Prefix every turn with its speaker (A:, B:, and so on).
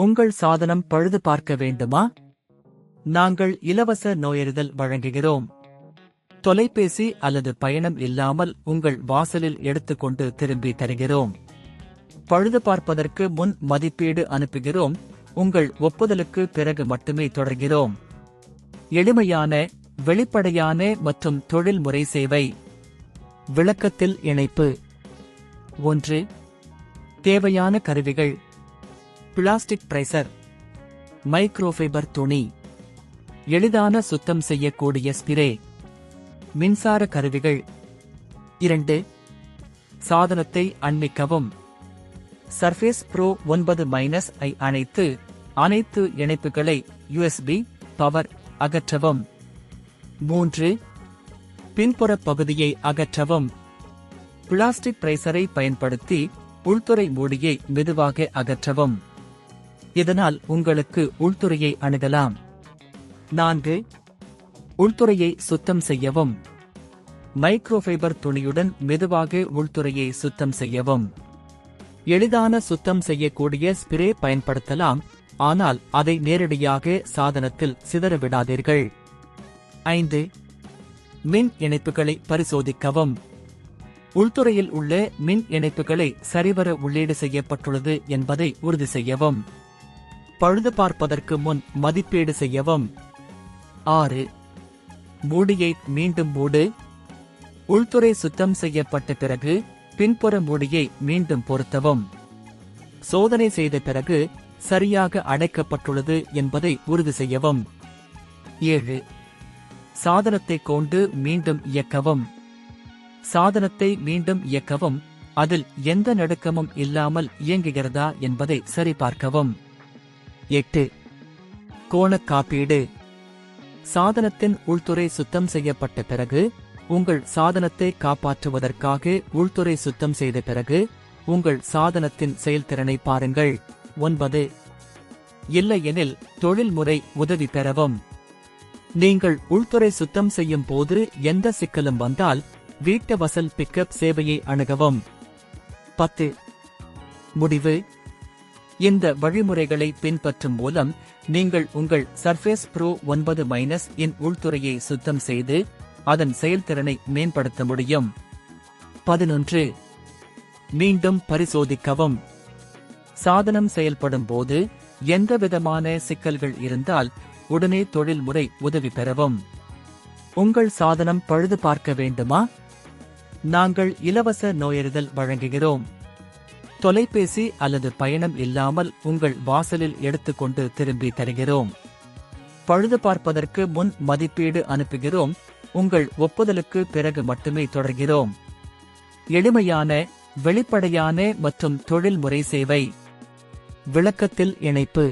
A: உங்கள் சாதனம் பழுது பார்க்க வேண்டுமா? நாங்கள் இலவச நோயறிதல் வழங்குகிறோம். தொலைபேசி அல்லது பயணம் இல்லாமல் உங்கள் வாசலில் எடுத்துக்கொண்டு திரும்பி தருகிறோம். பழுது பார்ப்பதற்கு முன் மதிப்பீடு அனுப்புகிறோம். உங்கள் ஒப்புதலுக்கு பிறகு மட்டுமே தொடர்கிறோம். எளிமையான, வெளிப்படையான மற்றும் தொழில்முறை சேவை. விளக்கத்தில் இணைப்பு. 1. தேவையான கருவிகள்: பிளாஸ்டிக் பிரேசர், மைக்ரோஃபைபர் துணி, எளிதான சுத்தம் செய்யக்கூடிய ஸ்பிரே, மின்சார கருவிகள். 2. சாதனத்தை அண்மிக்கவும். சர்ஃபேஸ் ப்ரோ 9 ஐ அணைத்து அனைத்து இணைப்புகளை USB பவர் அகற்றவும். 3. பின்புற பகுதியை அகற்றவும். பிளாஸ்டிக் பிரேசரை பயன்படுத்தி உள்துறை மூடியை மெதுவாக அகற்றவும். இதனால் உங்களுக்கு உள்துறையை அணுகலாம். 4. உள்துறையை சுத்தம் செய்யவும். மைக்ரோஃபைபர் துணியுடன் மெதுவாக உள்துறையை சுத்தம் செய்யவும். எளிதான சுத்தம் செய்யக்கூடிய ஸ்பிரே பயன்படுத்தலாம், ஆனால் அதை நேரடியாக சாதனத்தில் சிதறவிடாதீர்கள். 5. மின் இணைப்புகளை பரிசோதிக்கவும். உள்துறையில் உள்ள மின் இணைப்புகளை சரிவர உள்ளீடு செய்யப்பட்டுள்ளது என்பதை உறுதி செய்யவும். பழுது பார்ப்பதற்கு முன் மதிப்பீடு செய்யவும். 6. மூடியை மீண்டும் மூடு. உள்துறை சுத்தம் செய்யப்பட்ட பிறகு பின்புற மூடியை மீண்டும் பொருத்தவும். சோதனை செய்த பிறகு சரியாக அடைக்கப்பட்டுள்ளது என்பதை உறுதி செய்யவும். 7. சாதனத்தை கொண்டு மீண்டும் இயக்கவும். சாதனத்தை மீண்டும் இயக்கவும், அதில் எந்த நடுக்கமும் இல்லாமல் இயங்குகிறதா என்பதை சரிபார்க்கவும். 8. கோண காப்பீடு. சாதனத்தின் உள்துறை சுத்தம் செய்யப்பட்ட பிறகு, உங்கள் சாதனத்தை காப்பாற்றுவதற்காக உள்துறை சுத்தம் செய்த பிறகு உங்கள் சாதனத்தின் செயல்திறனை பாருங்கள். 9. இல்லையெனில் தொழில்முறை உதவி பெறவும். நீங்கள் உள்துறை சுத்தம் செய்யும் போது எந்த சிக்கலும் வந்தால் வீட்டு வாசல் பிக்கப் சேவையை அணுகவும். 10. முடிவு. இந்த வழிமுறைகளை பின்பற்றும் மூலம் நீங்கள் உங்கள் சர்ஃபேஸ் ப்ரோ 9 இன் உள்துறையை சுத்தம் செய்து அதன் செயல்திறனை மேம்படுத்த முடியும். 11. மீண்டும் பரிசோதிக்கவும். சாதனம் செயல்படும் போது எந்தவிதமான சிக்கல்கள் இருந்தால் உடனே தொழில்முறை உதவி பெறவும். உங்கள் சாதனம் பழுது பார்க்க வேண்டுமா? நாங்கள் இலவச நோயறிதல் வழங்குகிறோம். தொலைபேசி அல்லது பயணம் இல்லாமல் உங்கள் வாசலில் எடுத்துக்கொண்டு திரும்பி தருகிறோம். பழுது பார்ப்பதற்கு முன் மதிப்பீடு அனுப்புகிறோம். உங்கள் ஒப்புதலுக்கு பிறகு மட்டுமே தொடர்கிறோம். எளிமையான, வெளிப்படையான மற்றும் தொழில்முறை சேவை. விளக்கத்தில் இணைப்பு.